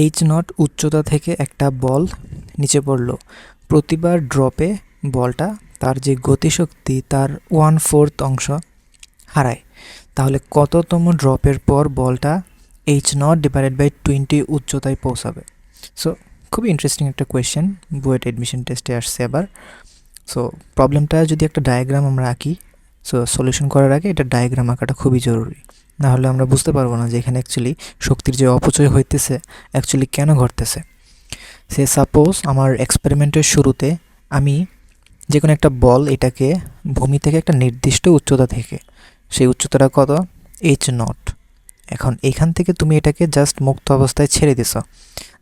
H not উচ্চতা থেকে একটা বল নিচে পড়লো। প্রতিবার ড্রপে বলটা তার যে গতিশক্তি তার 1/4 অংশ হারায়। তাহলে কততম ড্রপের পর বলটা এইচ নট ডিভাইডেড বাই 20 উচ্চতায় পৌঁছাবে? সো খুবই ইন্টারেস্টিং একটা কোয়েশ্চেন, বুয়েট অ্যাডমিশন টেস্টে আসছে আবার। সো প্রবলেমটা যদি একটা ডায়াগ্রাম আমরা আঁকি, সো সলিউশন করার আগে এটা ডায়াগ্রাম আঁকাটা খুবই জরুরি, না হলে আমরা বুঝতে পারবো না যে এখানে অ্যাকচুয়ালি শক্তির যে অপচয় হইতেছে অ্যাকচুয়ালি কেন ঘটতেছে। সে সাপোজ আমার এক্সপেরিমেন্টের শুরুতে আমি যে কোনো একটা বল এটাকে ভূমি থেকে একটা নির্দিষ্ট উচ্চতা থেকে, সেই উচ্চতাটা কত? H not. এখন এখান থেকে তুমি এটাকে জাস্ট মুক্ত অবস্থায় ছেড়ে দিছ,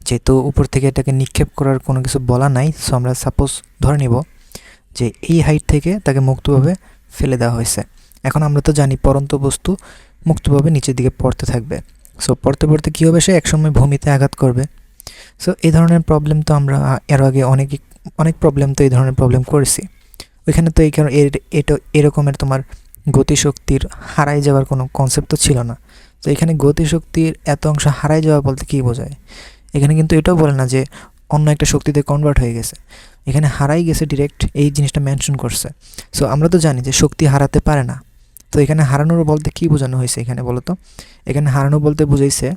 যেহেতু উপর থেকে এটাকে নিক্ষেপ করার কোনো কিছু বলা নাই। সো আমরা সাপোজ ধরে নিব যে এই হাইট থেকে তাকে মুক্তভাবে ফেলে দেওয়া হয়েছে। এখন আমরা তো জানি পরন্ত বস্তু মুক্তভাবে নিচের দিকে পড়তে থাকবে। সো পড়তে পড়তে কী হবে, সে একসময় ভূমিতে আঘাত করবে। সো এই ধরনের প্রবলেম তো আমরা এর আগে অনেক প্রবলেম তো এই ধরনের প্রবলেম করেছি। ওইখানে তো এটা এরকমের তোমার গতিশক্তির হারাই যাওয়ার কোনো কনসেপ্ট তো ছিল না। তো এখানে গতিশক্তির এত অংশ হারাই যাওয়া বলতে কী বোঝায়? এখানে কিন্তু এটাও বলে না যে অন্য একটা শক্তিতে কনভার্ট হয়ে গেছে, এখানে হারাই গেছে ডিরেক্ট, এই জিনিসটা মেনশন করছে। সো আমরা তো জানি যে শক্তি হারাতে পারে না। তো এখানে হারানোর বলতে কী বোঝানো হয়েছে এখানে বলো তো? এখানে হারানো বলতে বুঝাইছে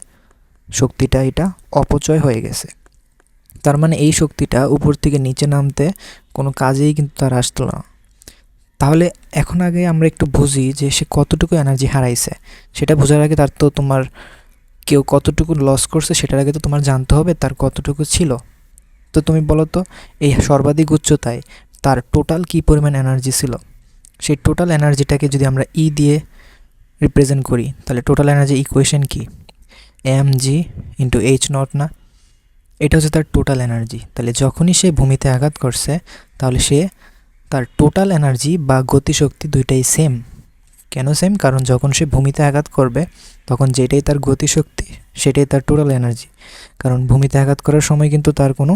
শক্তিটা এটা অপচয় হয়ে গেছে। তার মানে এই শক্তিটা উপর থেকে নিচে নামতে কোনো কাজেই কিন্তু তার আসতো না। তাহলে এখন আগে আমরা একটু বুঝি যে সে কতটুকু এনার্জি হারাইছে। সেটা বোঝার আগে তার তো তোমার কেউ কতটুকু লস করছে সেটার আগে তো তোমার জানতে হবে তার কতটুকু ছিল। তো তুমি বলো তো, এই সর্বাধিক উচ্চতায় তার টোটাল কী পরিমাণ এনার্জি ছিল? সেই টোটাল এনার্জিটাকে যদি আমরা ই দিয়ে রিপ্রেজেন্ট করি, তাহলে টোটাল এনার্জি ইকুয়েশন কি? mg ইন্টু এইচ নট না? এটা হচ্ছে তার টোটাল এনার্জি। তাহলে যখনই সে ভূমিতে আঘাত করছে তাহলে সে তার টোটাল এনার্জি বা গতিশক্তি দুইটাই সেম। কেন সেম? কারণ যখন সে ভূমিতে আঘাত করবে তখন যেটাই তার গতিশক্তি সেটাই তার টোটাল এনার্জি। কারণ ভূমিতে আঘাত করার সময় কিন্তু তার কোনো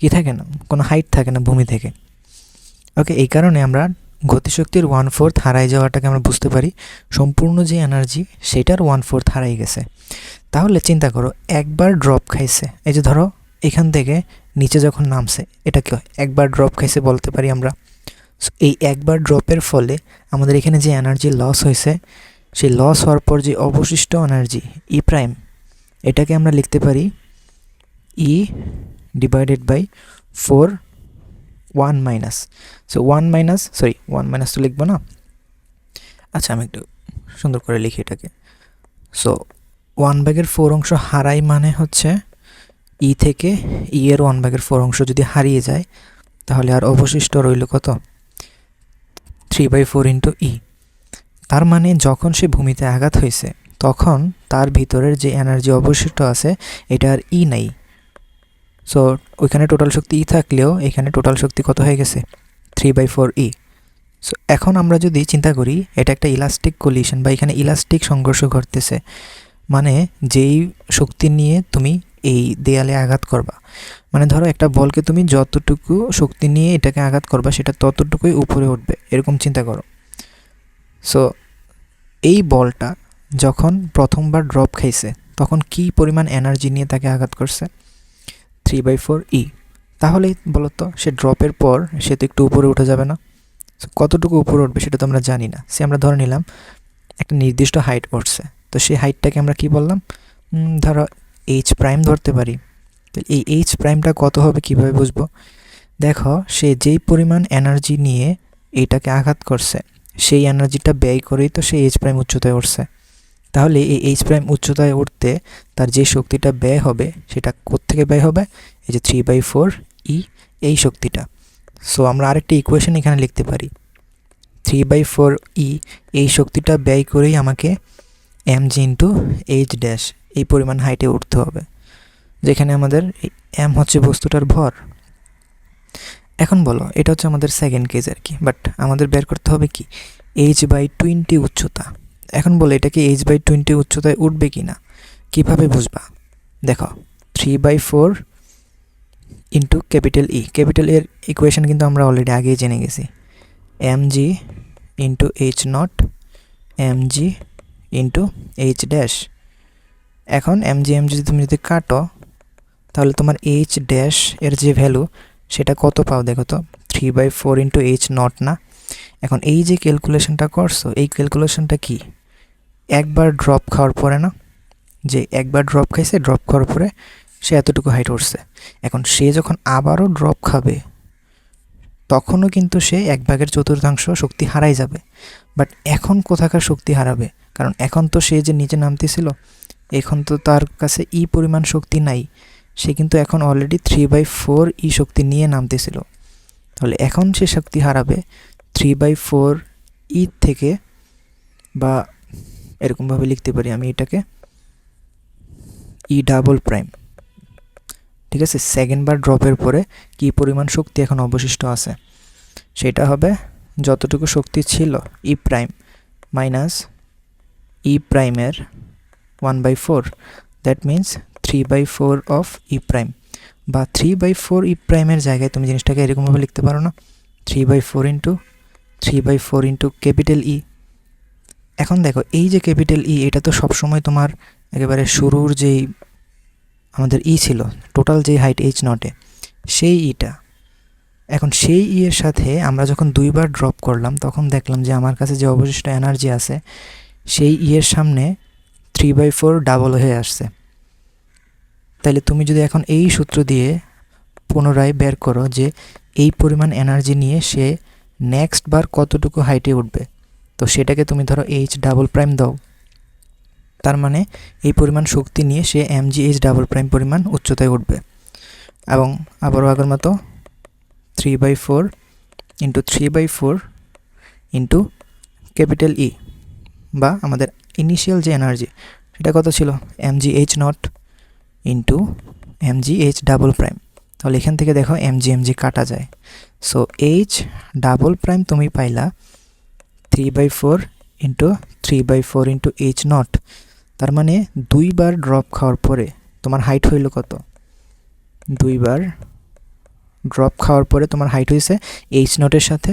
কী থাকে না, কোনো হাইট থাকে না ভূমি থেকে। ওকে, এই কারণে আমরা গতিশক্তির 1/4 হারাই যাওয়াটাকে আমরা বুঝতে পারি সম্পূর্ণ যে এনার্জি সেটার 1/4 হারাই গেছে। তাহলে চিন্তা করো, একবার ড্রপ খাইছে, এই যে ধরো এখান থেকে নিচে যখন নামছে, এটা কি একবার ড্রপ খাইছে বলতে পারি আমরা। এই একবার ড্রপের ফলে আমাদের এখানে যে এনার্জি লস হয়েছে, সেই লস হওয়ার পর যে অবশিষ্ট এনার্জি ই প্রাইম, এটাকে আমরা লিখতে পারি E divided by 4 1 minus. So 1 minus তো লিখবো না। আচ্ছা, আমি একটু সুন্দর করে লিখি এটাকে। সো 1/4 অংশ হারাই মানে হচ্ছে ই থেকে ই এর 1/4 অংশ যদি হারিয়ে যায় তাহলে আর অবশিষ্ট রইল কত? 3/4 ইন্টু ই। তার মানে যখন সে ভূমিতে আঘাত হয়েছে তখন তার ভিতরের যে এনার্জি অবশিষ্ট আছে এটা আর ই নাই। সো ওইখানে টোটাল শক্তি ই থাকলেও এখানে টোটাল শক্তি কত হয়ে গেছে? 3/4 ই। সো এখন আমরা যদি চিন্তা করি এটা একটা ইলাস্টিক কলিশন বা এখানে ইলাস্টিক সংঘর্ষ ঘটতেছে, মানে যেই শক্তি নিয়ে তুমি এই দেয়ালে আঘাত করবা, মানে ধরো একটা বলকে তুমি যতটুকু শক্তি নিয়ে এটাকে আঘাত করবা সেটা ততটুকুই উপরে উঠবে, এরকম চিন্তা করো। সো এই বলটা যখন প্রথমবার ড্রপ খাইছে তখন কি পরিমাণ এনার্জি নিয়ে তাকে আঘাত করছে? 3/4 ই। তাহলে বলো তো, সে ড্রপের পর সে তো একটু উপরে উঠে যাবে না? কতটুকু উপরে উঠবে সেটা তো আমরা জানি না। সে আমরা ধরে নিলাম একটা নির্দিষ্ট হাইট উঠছে, তো সেই হাইটটাকে আমরা কি বললাম? ধরো এইচ প্রাইম ধরতে পারি। এই এইচ প্রাইমটা কত হবে কীভাবে বুঝবো? দেখো, সে যেই পরিমাণ এনার্জি নিয়ে এইটাকে আঘাত করছে সেই এনার্জিটা ব্যয় করেই তো সে এইচ প্রাইম উচ্চতায় উঠছে। তাহলে এই এইচ প্রাইম উচ্চতায় উঠতে তার যে শক্তিটা ব্যয় হবে সেটা কোত্থেকে ব্যয় হবে? এই যে 3/4 ই, এই শক্তিটা। সো আমরা আরেকটা ইকুয়েশন এখানে লিখতে পারি, 3/4 ই এই শক্তিটা ব্যয় করেই আমাকে mg ইন্টু এইচ ড্যাশ এই পরিমাণ হাইটে উঠতে হবে, যেখানে আমাদের এম হচ্ছে বস্তুটার ভর। এখন বলো, এটা হচ্ছে আমাদের সেকেন্ড কেস আর কি, বাট আমাদের বের করতে হবে কি? h/20 উচ্চতা। এখন বলো এটাকে h/20 উচ্চতায় উঠবে কি না, কীভাবে বুঝবা? দেখো, 3/4 ইন্টু ক্যাপিটাল ই, ক্যাপিটাল এর ইকুয়েশন কিন্তু আমরা অলরেডি আগেই জেনে গেছি, mg into H not, mg into H dash. এখন mg তুমি যদি কাটো তাহলে তোমার এইচ ড্যাশ এর যে ভ্যালু সেটা কত পাও দেখো তো, 3/4 ইন্টু এইচ নট না। এখন এই যে ক্যালকুলেশনটা করছো, এই ক্যালকুলেশনটা কি একবার ড্রপ খাওয়ার পরে না, যে একবার ড্রপ খাইছে, ড্রপ খাওয়ার পরে সে এতটুকু হাইট উঠছে। এখন সে যখন আবারও ড্রপ খাবে তখনও কিন্তু সে 1/4 শক্তি হারাই যাবে। বাট এখন কোথাকার শক্তি হারাবে, কারণ এখন তো সে যে নিচে নামতেছিল, এখন তো তার কাছে ই পরিমাণ শক্তি নাই, সে কিন্তু এখন অলরেডি 3/4 ই শক্তি নিয়ে নামতেছিল। তাহলে এখন সে শক্তি হারাবে 3/4 ই থেকে, বা এরকমভাবে লিখতে পারি আমি এটাকে ই ডাবল প্রাইম। ঠিক আছে, সেকেন্ড বার ড্রপের পরে কি পরিমাণ শক্তি এখন অবশিষ্ট আছে সেটা হবে যতটুকু শক্তি ছিল ই প্রাইম মাইনাস ই প্রাইমের 1/4, that means 3/4 of E prime, বা 3/4 ই প্রাইমের জায়গায় তুমি জিনিসটাকে এরকমভাবে লিখতে পারো না, 3/4 ইন্টু ক্যাপিটাল ই। এখন দেখো এই যে ক্যাপিটাল ই, এটা তো সবসময় তোমার একেবারে শুরুর যেই আমাদের ই ছিল, টোটাল যে হাইট এইচ নটে, সেই ইটা। এখন সেই ই এর সাথে আমরা যখন দুইবার ড্রপ করলাম তখন দেখলাম যে আমার কাছে যে অবশিষ্ট এনার্জি আছে সেই ই এর সামনে 3/4 ডাবল হয়ে আসছে। তাইলে তুমি যদি এখন এই সূত্র দিয়ে পুনরায় বের করো যে এই পরিমাণ এনার্জি নিয়ে সে নেক্সট বার কতটুকু হাইটে উঠবে, তো সেটাকে তুমি ধরো এইচ ডাবল প্রাইম দাও, তার মানে এই পরিমাণ শক্তি নিয়ে সে mgh ডাবল প্রাইম পরিমাণ উচ্চতায় উঠবে। এবং আবারও আগের মতো 3/4 ইন্টু 3/4 ইন্টু ক্যাপিটাল ই, বা আমাদের ইনিশিয়াল যে এনার্জি সেটা কত ছিল mgh not into mgh double prime. তাহলে এখান থেকে দেখো mg কাটা যায়, সো এইচ ডাবল প্রাইম তুমি পাইলা 3/4 ইন্টু 3/4 ইন্টু এইচ নট। তার মানে দুইবার ড্রপ খাওয়ার পরে তোমার হাইট হইল কত, দুইবার ড্রপ খাওয়ার পরে তোমার হাইট হয়েছে এইচ নটের সাথে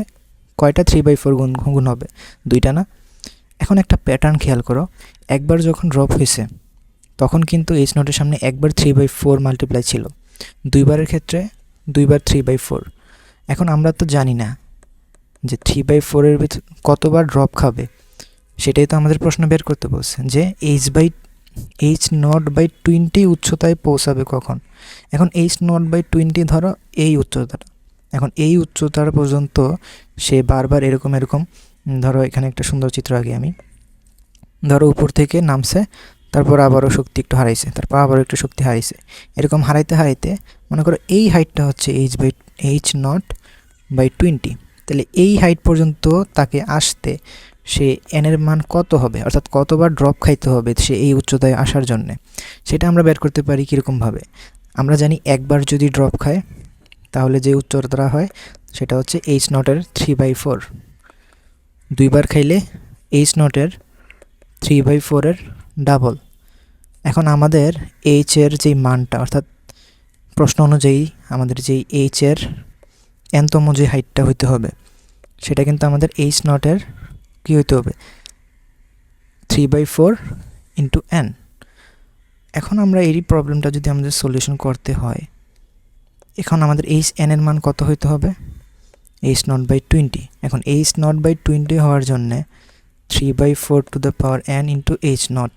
কয়টা 3/4 গুণ হবে, দুইটা না। এখন একটা প্যাটার্ন খেয়াল করো, একবার যখন ড্রপ হয়েছে তখন কিন্তু এইচ নটের সামনে একবার 3/4 মাল্টিপ্লাই ছিল, দুইবারের ক্ষেত্রে দুইবার 3/4। এখন আমরা তো জানি না যে 3/4 এর ভিতর কতবার ড্রপ খাবে, সেটাই তো আমাদের প্রশ্ন বের করতে বলছে, যে এইচ নট বাই 20 উচ্চতায় পৌঁছাবে কখন। এখন এইচ নট বাই 20 ধরো এই উচ্চতাটা, এখন এই উচ্চতার পর্যন্ত সে বারবার এরকম ধরো এখানে একটা সুন্দর চিত্র আগে আমি, ধরো উপর থেকে নামছে, তারপর আবারও শক্তি একটু হারাইছে, তারপর আবারও একটু শক্তি হারাইছে, এরকম হারাইতে হারাইতে মনে করো এই হাইটটা হচ্ছে এইচ নট বাই 20। তাহলে এই হাইট পর্যন্ত তাকে আসতে সে এন এর মান কত হবে, অর্থাৎ কতবার ড্রপ খাইতে হবে সে এই উচ্চতায় আসার জন্য, সেটা আমরা বের করতে পারি কীরকমভাবে। আমরা জানি একবার যদি ড্রপ খায় তাহলে যে উচ্চতা হয় সেটা হচ্ছে এইচ নটের 3/4, দুইবার খাইলে এইচ নটের 3/4 এর ডাবল। এখন আমাদের এইচ এর যেই মানটা, অর্থাৎ প্রশ্ন অনুযায়ী আমাদের যেই এইচ এর এনতম যে হাইটটা হইতে হবে সেটা কিন্তু আমাদের এইচ নটের কী হইতে হবে 3/4 ইন্টু এন। এখন আমরা এই প্রবলেমটা যদি আমাদের সলিউশন করতে হয়, এখন আমাদের এইচ এন এর মান কত হইতে হবে, এইচ নট বাই 20। এখন এইচ নট বাই 20 হওয়ার জন্যে 3/4 to the power N into H not,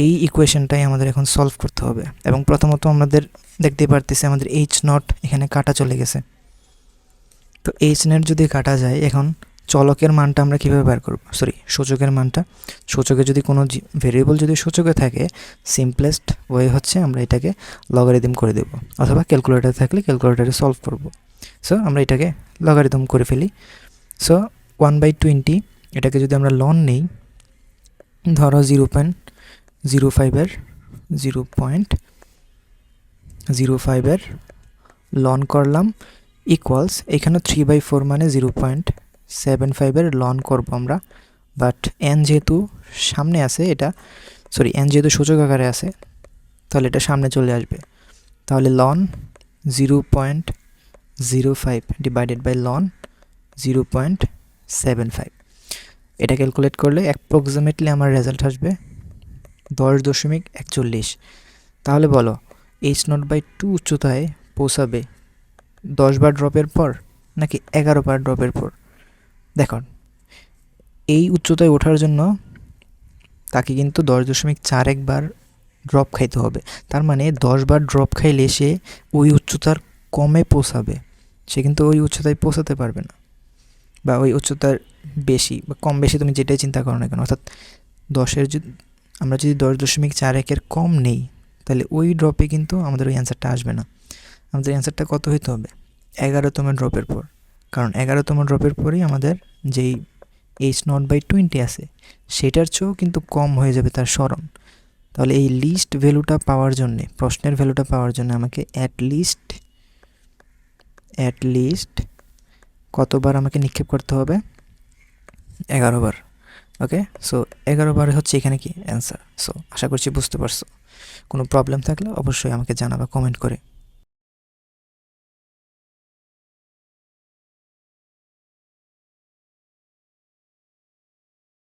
এই ইকুয়েশনটাই আমাদের এখন সলভ করতে হবে। এবং প্রথমত আমাদের দেখতে পারতেছি আমাদের এইচ নট এখানে কাটা চলে গেছে, তো এইচ নট যদি কাটা যায়, এখন চলকের মানটা আমরা কীভাবে বের করব, সূচকের মানটা, সূচকে যদি কোনো ভেরিয়েবল যদি সূচকে থাকে, সিম্পলেস্ট ওয়ে হচ্ছে আমরা এটাকে লগারিদম করে দেব, অথবা ক্যালকুলেটর থাকলে ক্যালকুলেটরে সলভ করব। সো আমরা এটাকে লগারিদম করে ফেলি। সো 1/20 এটাকে যদি আমরা লন নেই, ধরো 0.05 লন করলাম, ইকুয়ালস এখানে 3/4 মানে 0.75 লন করব আমরা, বাট এন যেহেতু সামনে আছে, এন যেহেতু সূচক আকারে আছে তাহলে এটা সামনে চলে আসবে, তাহলে লন 0.05 ডিভাইডেড বাই লন 0.75, এটা ক্যালকুলেট করলে অ্যাপ্রক্সিমেটলি আমার রেজাল্ট আসবে 10.41। তাহলে বলো h0/2 উচ্চতায় পৌঁছাবে 10 বার ড্রপের পর নাকি 11 বার ড্রপের পর? দেখুন, এই উচ্চতায় ওঠার জন্য তাকে কিন্তু 10.41 বার ড্রপ খাইতে হবে। তার মানে 10 বার ড্রপ খাইলে সে ওই উচ্চতার কমে পৌঁছাবে, সে কিন্তু ওই উচ্চতায় পৌঁছাতে পারবে না, বা ওই উচ্চতার বেশি বা কম বেশি তুমি যেটাই চিন্তা করো না কেন। অর্থাৎ আমরা যদি 10.41-এর কম নেই, তাহলে ওই ড্রপে কিন্তু আমাদের ওই অ্যান্সারটা আসবে না। আমাদের অ্যান্সারটা কত হইতে হবে? 11তম ড্রপের পর, কারণ 11তম ড্রপের পরেই আমাদের যেই h0/20 আছে সেটার চেয়েও কিন্তু কম হয়ে যাবে তার স্মরণ। তাহলে এই লিস্ট ভ্যালুটা পাওয়ার জন্যে, প্রশ্নের ভ্যালুটা পাওয়ার জন্য আমাকে অ্যাটলিস্ট কতবার আমাকে নিক্ষেপ করতে হবে? 11 বার। ওকে, সো 11 বার হচ্ছে এখানে কি অ্যান্সার। সো আশা করছি বুঝতে পারছো। কোনো প্রবলেম থাকলে অবশ্যই আমাকে জানাবা কমেন্ট করে।